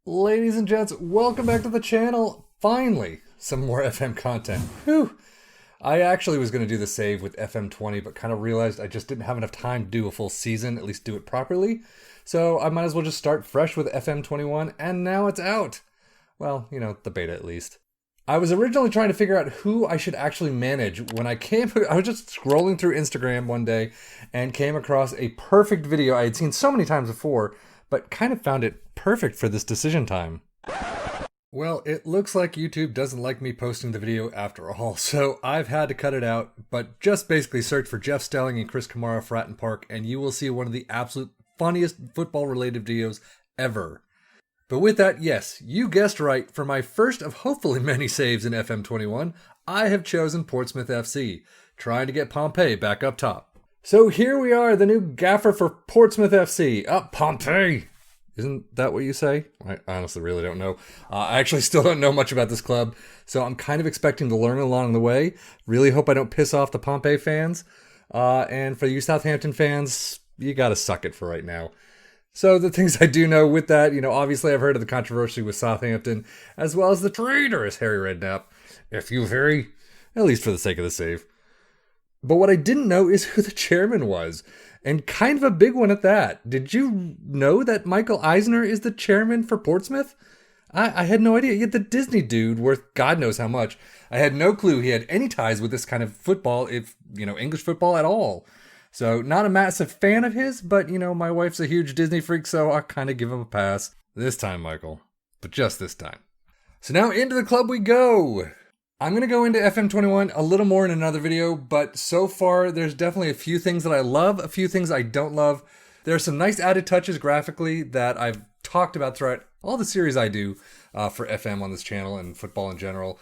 Ladies and gents, welcome back to the channel. Finally, some more FM content. Whew. I actually was going to do the save with FM20, but kind of realized I just didn't have enough time to do a full season, at least do it properly. So I might as well just start fresh with FM21, and now it's out. Well, you know, the beta at least. I was originally trying to figure out who I should actually manage when I was just scrolling through Instagram one day and came across a perfect video I had seen so many times before, but kind of found it perfect for this decision time. Well, it looks like YouTube doesn't like me posting the video after all, so I've had to cut it out, but just basically search for Jeff Stelling and Chris Kamara Fratton Park and you will see one of the absolute funniest football-related videos ever. But with that, yes, you guessed right, for my first of hopefully many saves in FM21, I have chosen Portsmouth FC, trying to get Pompey back up top. So here we are, the new gaffer for Portsmouth FC. Up Pompey! Isn't that what you say? I honestly really don't know. I actually still don't know much about this club, so I'm kind of expecting to learn along the way. Really hope I don't piss off the Pompey fans. And for you Southampton fans, you gotta suck it for right now. So the things I do know with that, obviously I've heard of the controversy with Southampton, as well as the traitorous Harry Redknapp, if you very, at least for the sake of the save. But what I didn't know is who the chairman was, and kind of a big one at that. Did you know that Michael Eisner is the chairman for Portsmouth? I had no idea. Yet the Disney dude worth God knows how much. I had no clue he had any ties with this kind of football, if, English football at all. So, not a massive fan of his, but, my wife's a huge Disney freak, so I'll kind of give him a pass. This time, Michael. But just this time. So now, into the club we go! I'm going to go into FM21 a little more in another video, but so far, there's definitely a few things that I love, a few things I don't love. There are some nice added touches graphically that I've talked about throughout all the series I do for FM on this channel and football in general.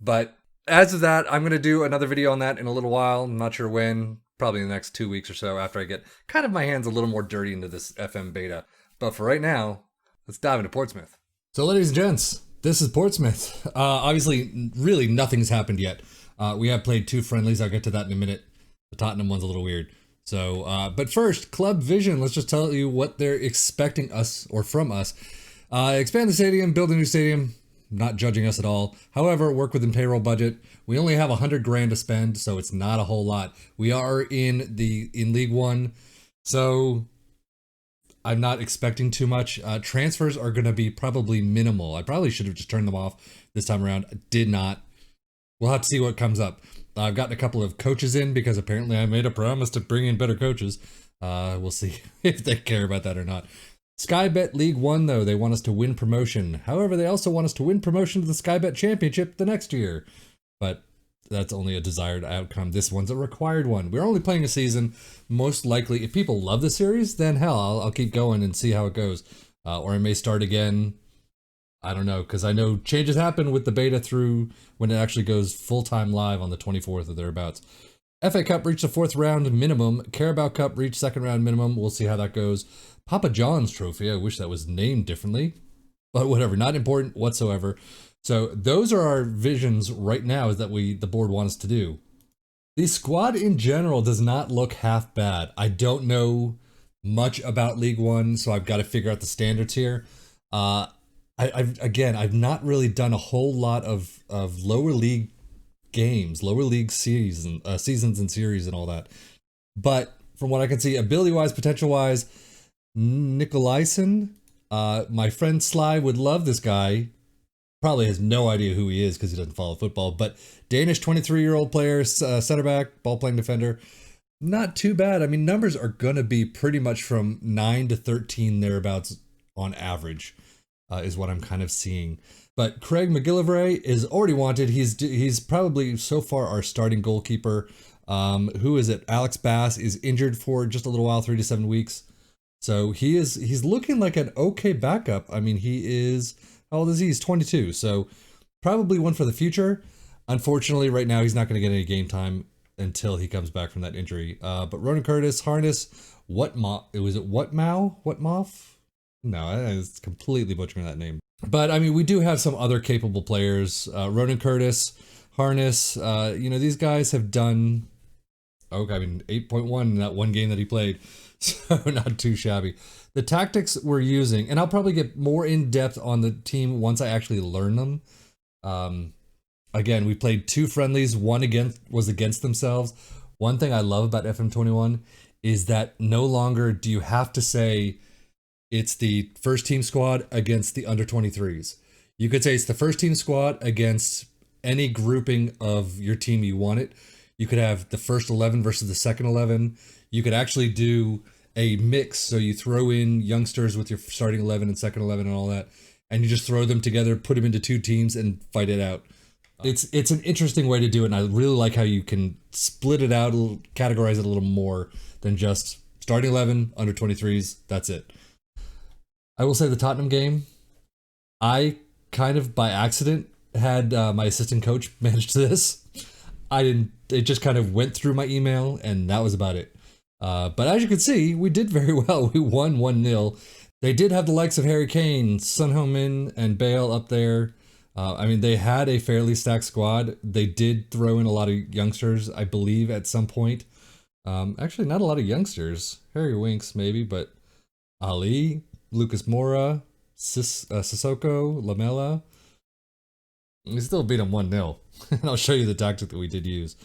But as of that, I'm going to do another video on that in a little while. I'm not sure when. Probably in the next 2 weeks or so after I get kind of my hands a little more dirty into this FM beta. But for right now, let's dive into Portsmouth. So ladies and gents, this is Portsmouth. Obviously, really nothing's happened yet. We have played 2 friendlies. I'll get to that in a minute. The Tottenham one's a little weird. So, but first, Club Vision. Let's just tell you what they're expecting us or from us. Expand the stadium, build a new stadium. Not judging us at all. However, work within payroll budget. We only have $100,000 to spend, so it's not a whole lot. We are in League One, so I'm not expecting too much. Transfers are going to be probably minimal. I probably should have just turned them off this time around. I did not. We'll have to see what comes up. I've gotten a couple of coaches in because apparently I made a promise to bring in better coaches. We'll see if they care about that or not. Sky Bet League One, though, they want us to win promotion. However, they also want us to win promotion to the Sky Bet Championship the next year. But that's only a desired outcome. This one's a required one. We're only playing a season. Most likely, if people love the series, then hell, I'll keep going and see how it goes. Or I may start again. I don't know, because I know changes happen with the beta through when it actually goes full-time live on the 24th or thereabouts. FA Cup reached the 4th round minimum. Carabao Cup reached 2nd round minimum. We'll see how that goes. Papa John's trophy. I wish that was named differently. But whatever. Not important whatsoever. So those are our visions right now is that the board want us to do. The squad in general does not look half bad. I don't know much about League One, so I've got to figure out the standards here. I've not really done a whole lot of lower league games, lower league seasons and series and all that. But from what I can see, ability-wise, potential-wise, Nicolaisen, my friend Sly would love this guy. Probably has no idea who he is because he doesn't follow football. But Danish 23-year-old player, center back, ball-playing defender. Not too bad. I mean, numbers are going to be pretty much from 9 to 13 thereabouts on average, is what I'm kind of seeing. But Craig McGillivray is already wanted. He's probably so far our starting goalkeeper. Who is it? Alex Bass is injured for just a little while, 3 to 7 weeks. So he's looking like an okay backup. I mean, he is, how old is he? He's 22. So probably one for the future. Unfortunately, right now he's not going to get any game time until he comes back from that injury. But Ronan Curtis, Harness, Whatmoff? No, I was completely butchering that name. But I mean, we do have some other capable players. Ronan Curtis, Harness, these guys have done Okay, I mean 8.1 in that one game that he played, so not too shabby. The tactics we're using, and I'll probably get more in depth on the team once I actually learn them. Um, Again, we played 2 friendlies. One was against themselves. One thing I love about FM21 is that no longer do you have to say it's the first team squad against the under 23s. You could say it's the first team squad against any grouping of your team you want it. You could have the first 11 versus the second 11. You could actually do a mix, so you throw in youngsters with your starting 11 and second 11 and all that, and you just throw them together, put them into 2 teams, and fight it out. It's an interesting way to do it, and I really like how you can split it out, categorize it a little more than just starting 11, under 23s, that's it. I will say the Tottenham game, I kind of by accident had my assistant coach manage this. I didn't, it just kind of went through my email, and that was about it. But as you can see, we did very well. We won 1-0. They did have the likes of Harry Kane, Son Heung-min, and Bale up there. I mean, they had a fairly stacked squad. They did throw in a lot of youngsters, I believe, at some point. Actually, not a lot of youngsters. Harry Winks, maybe, but Ali, Lucas Moura, Sissoko, Lamela. We still beat them 1-0. And I'll show you the tactic that we did use.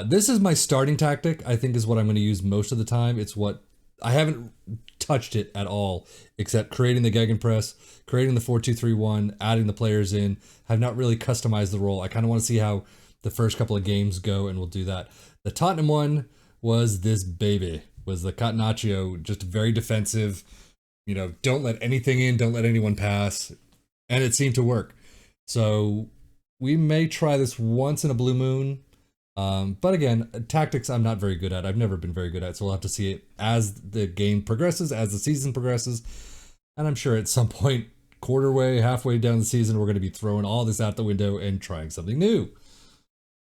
This is my starting tactic, I think is what I'm going to use most of the time. It's what I haven't touched it at all, except creating the Gegenpress, creating the 4-2-3-1, adding the players in. Have not really customized the role. I kind of want to see how the first couple of games go, and we'll do that. The Tottenham one was this baby, was the Catenaccio, just very defensive. You know, don't let anything in, don't let anyone pass, and it seemed to work. So we may try this once in a blue moon. But again, tactics I'm not very good at. I've never been very good at, so we'll have to see it as the game progresses, as the season progresses. And I'm sure at some point, quarter way, halfway down the season, we're going to be throwing all this out the window and trying something new.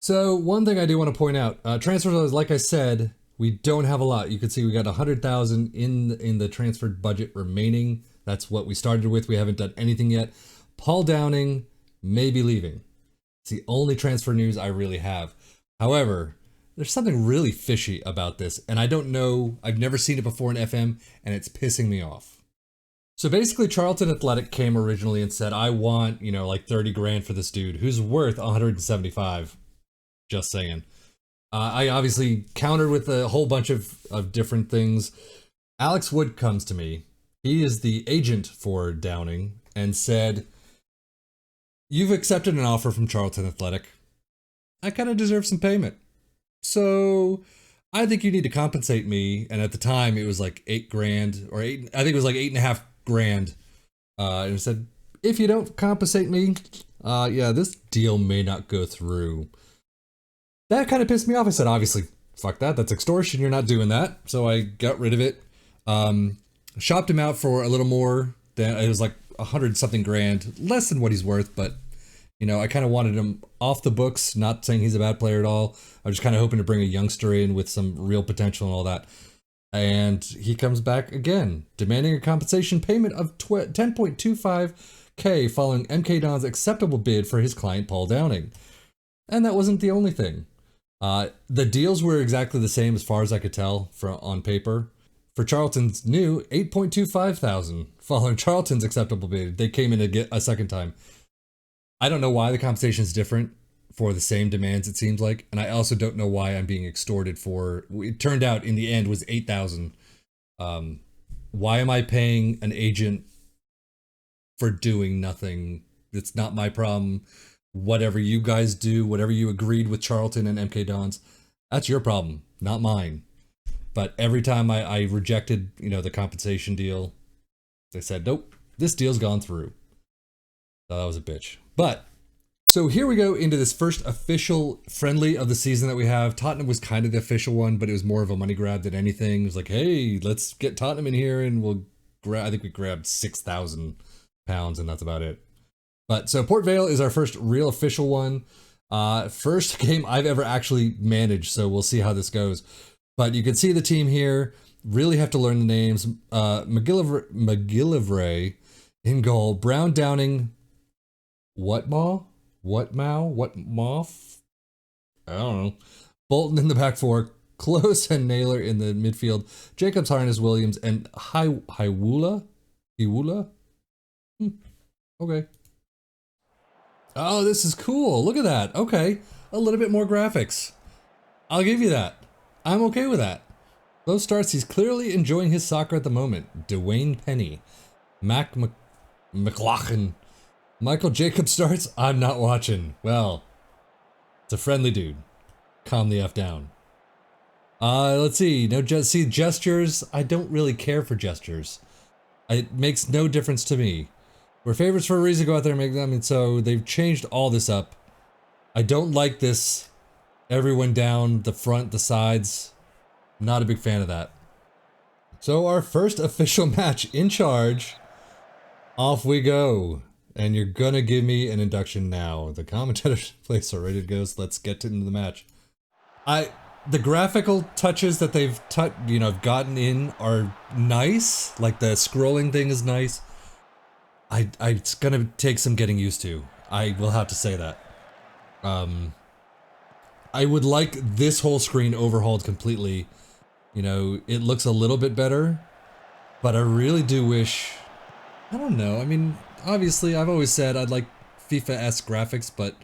So one thing I do want to point out, transfers, like I said, we don't have a lot. You can see we got 100,000 in the transferred budget remaining. That's what we started with. We haven't done anything yet. Paul Downing may be leaving. It's the only transfer news I really have. However, there's something really fishy about this, and I don't know, I've never seen it before in FM, and it's pissing me off. So basically, Charlton Athletic came originally and said, I want, you know, like 30 grand for this dude, who's worth 175. Just saying. I obviously countered with a whole bunch of different things. Alex Wood comes to me. He is the agent for Downing, and said, you've accepted an offer from Charlton Athletic. I kind of deserve some payment. So I think you need to compensate me. And at the time it was like 8 grand or 8, I think it was like 8.5 grand. And it said, if you don't compensate me, yeah, this deal may not go through. That kind of pissed me off. I said, obviously, fuck that. That's extortion. You're not doing that. So I got rid of it. Shopped him out for a little more than, it was like 100 something grand, less than what he's worth, but you know, I kind of wanted him off the books, not saying he's a bad player at all. I was just kind of hoping to bring a youngster in with some real potential and all that. And he comes back again, demanding a compensation payment of 10.25K following MK Don's acceptable bid for his client, Paul Downing. And that wasn't the only thing. The deals were exactly the same as far as I could tell on paper. For Charlton's new 8.25 thousand, following Charlton's acceptable bid, they came in a second time. I don't know why the compensation is different for the same demands, it seems like. And I also don't know why I'm being extorted for, it turned out in the end was 8,000. Why am I paying an agent for doing nothing? It's not my problem. Whatever you guys do, whatever you agreed with Charlton and MK Dons, that's your problem, not mine. But every time I rejected, you know, the compensation deal, they said, nope, this deal's gone through. So that was a bitch. But, so here we go into this first official friendly of the season that we have. Tottenham was kind of the official one, but it was more of a money grab than anything. It was like, hey, let's get Tottenham in here and we'll grab, I think we grabbed £6,000 and that's about it. But so Port Vale is our first real official one. First game I've ever actually managed, so we'll see how this goes. But you can see the team here. Really have to learn the names. McGillivray in goal. Brown, Downing, Whatmoff? I don't know. Bolton in the back four. Close and Naylor in the midfield. Jacobs, Harness, Williams, and Hiwula? Hiwula? Okay. Oh, this is cool. Look at that. Okay. A little bit more graphics. I'll give you that. I'm okay with that. Those starts, he's clearly enjoying his soccer at the moment. Dwayne Penny. McLaughlin. Michael Jacobs starts. I'm not watching. Well, it's a friendly dude. Calm the F down. Let's see. No, see, gestures. I don't really care for gestures. It makes no difference to me. We're favorites for a reason. Go out there and make them. I mean, so they've changed all this up. I don't like this. Everyone down, the front, the sides. Not a big fan of that. So our first official match in charge. Off we go. And you're gonna give me an induction now. The commentator's place are ready to go, so let's get into the match. The graphical touches that they've gotten in are nice. Like the scrolling thing is nice. It's gonna take some getting used to. I will have to say that. I would like this whole screen overhauled completely. You know, it looks a little bit better, but I really do wish, I don't know, I mean, obviously I've always said I'd like FIFA-esque graphics, but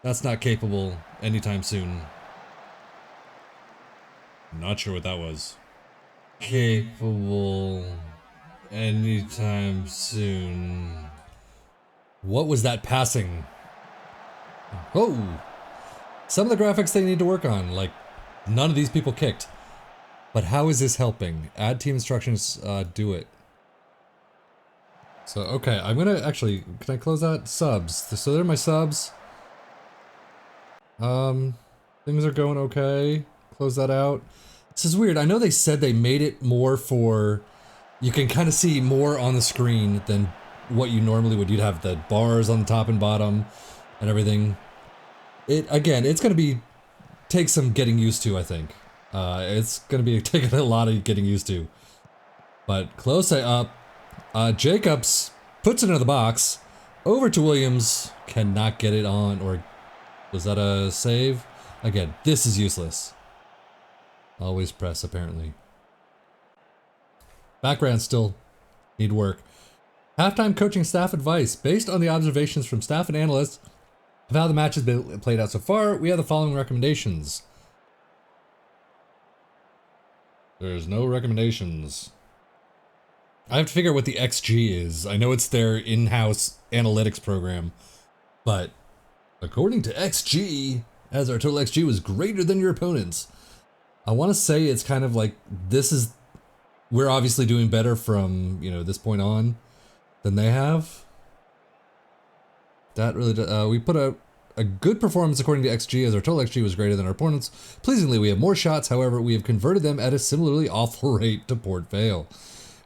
that's not capable anytime soon. Not sure what that was. Capable anytime soon. What was that passing? Oh! Some of the graphics they need to work on, like none of these people kicked. But how is this helping? Add team instructions, do it. So, okay, I'm gonna actually, can I close that? Subs. So they're my subs. Things are going okay. Close that out. This is weird. I know they said they made it more for, you can kind of see more on the screen than what you normally would. You'd have the bars on the top and bottom and everything. Again, it's gonna take some getting used to, I think. It's gonna be taking a lot of getting used to. But close up. Jacobs puts it into the box. Over to Williams. Cannot get it on, or was that a save? Again, this is useless. Always press, apparently. Background still need work. Halftime coaching staff advice. Based on the observations from staff and analysts of how the match has been played out so far, we have the following recommendations. There's no recommendations. I have to figure out what the XG is. I know it's their in-house analytics program, but according to XG, as our total XG was greater than your opponent's, I want to say it's kind of like we're obviously doing better from, this point on than they have. That really, we put a good performance according to XG, as our total XG was greater than our opponents. Pleasingly, we have more shots, however, we have converted them at a similarly awful rate to Port Vale.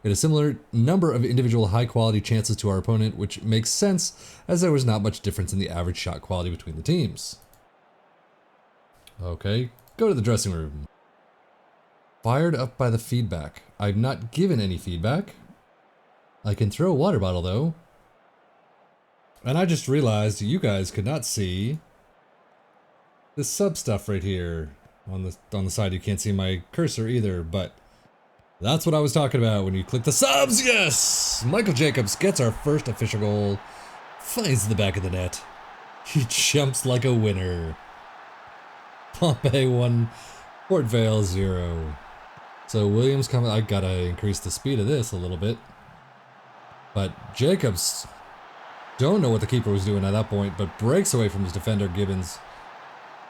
We had a similar number of individual high-quality chances to our opponent, which makes sense, as there was not much difference in the average shot quality between the teams. Okay, go to the dressing room. Fired up by the feedback. I've not given any feedback. I can throw a water bottle, though. And I just realized you guys could not see this sub stuff right here on the side. You can't see my cursor either, but that's what I was talking about when you click the subs. Yes! Michael Jacobs gets our first official goal. Finds the back of the net. He jumps like a winner. Pompey 1, Port Vale 0. So Williams coming. I gotta increase the speed of this a little bit. But Jacobs, don't know what the keeper was doing at that point, but breaks away from his defender, Gibbons.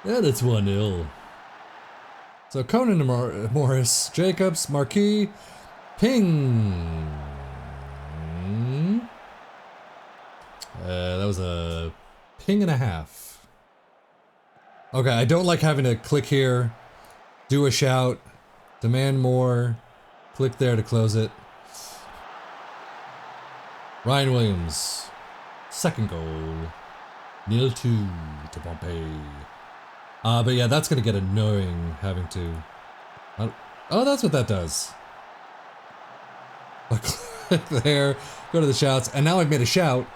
And it's 1-0. So Conan and Morris, Jacobs, Marquis, ping. That was a ping and a half. Okay, I don't like having to click here, do a shout, demand more, click there to close it. Ryan Williams, second goal. 0-2 to Pompey. But yeah, that's gonna get annoying having to. Oh, that's what that does. Click there, go to the shouts, and now I've made a shout.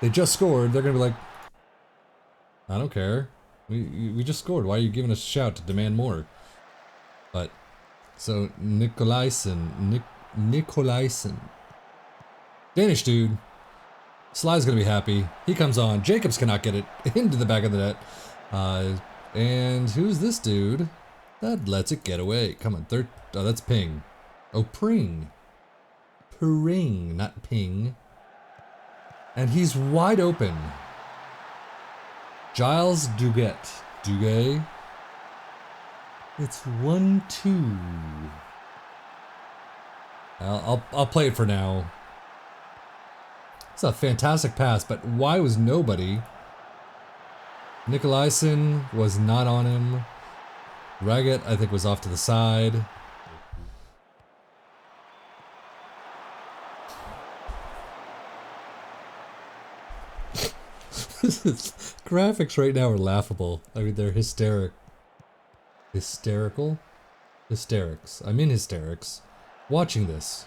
They just scored. They're gonna be like, I don't care. We just scored. Why are you giving us a shout to demand more? But so Nicolaisen, Danish dude. Sly's gonna be happy. He comes on. Jacobs cannot get it into the back of the net. And who's this dude that lets it get away? Come on, third. Oh, that's Ping. Oh, Pring. Pring, not Ping. And he's wide open. Giles Duguay. It's 1-2. I'll play it for now. It's a fantastic pass, but why was nobody? Nicolaisen was not on him. Raggett, I think, was off to the side. Graphics right now are laughable. I mean, they're hysterical. Hysterics. I'm in hysterics. Watching this.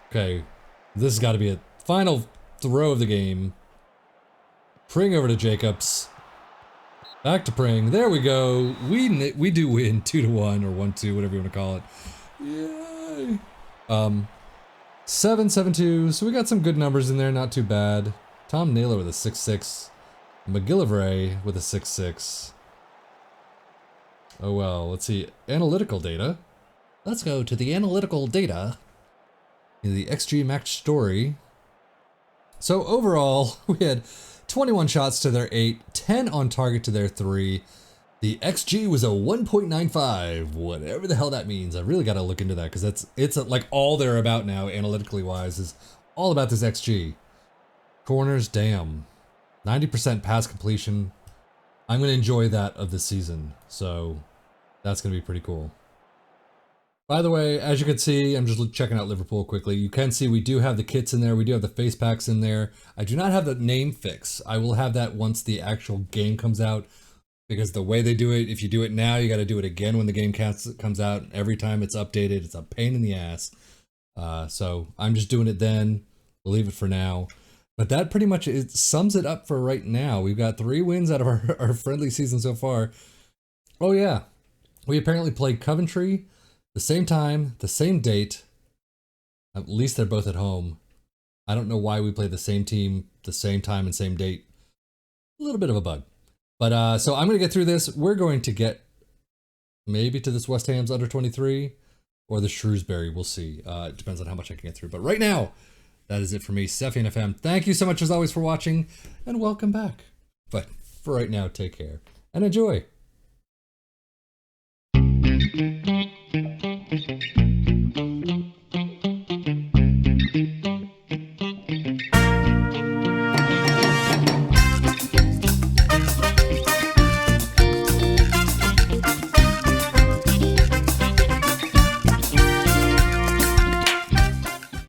Okay. This has got to be a final throw of the game. Pring over to Jacobs. Back to Pring. There we go. We do win 2-1 or 1-2, whatever you want to call it. Yay. 7-7-2. So we got some good numbers in there. Not too bad. Tom Naylor with a 6-6. McGillivray with a 6-6. Oh well. Let's see. Analytical data. Let's go to the analytical data. The XG match story. So overall, we had 21 shots to their 8, 10 on target to their 3. The XG was a 1.95, whatever the hell that means. I really got to look into that because it's like all they're about now, analytically wise, is all about this XG. Corners, damn. 90% pass completion. I'm going to enjoy that of this season, so that's going to be pretty cool. By the way, as you can see, I'm just checking out Liverpool quickly. You can see we do have the kits in there. We do have the face packs in there. I do not have the name fix. I will have that once the actual game comes out. Because the way they do it, if you do it now, you got to do it again when the game comes out. Every time it's updated, it's a pain in the ass. So I'm just doing it then. We'll leave it for now. But that pretty much sums it up for right now. We've got 3 wins out of our friendly season so far. Oh yeah, we apparently played Coventry the same time, the same date. At least they're both at home. I don't know why we played the same team, the same time and same date. A little bit of a bug. But so I'm going to get through this. We're going to get maybe to this West Ham's under 23 or the Shrewsbury. We'll see. It depends on how much I can get through. But right now, that is it for me, Sefian FM. Thank you so much as always for watching and welcome back. But for right now, take care and enjoy.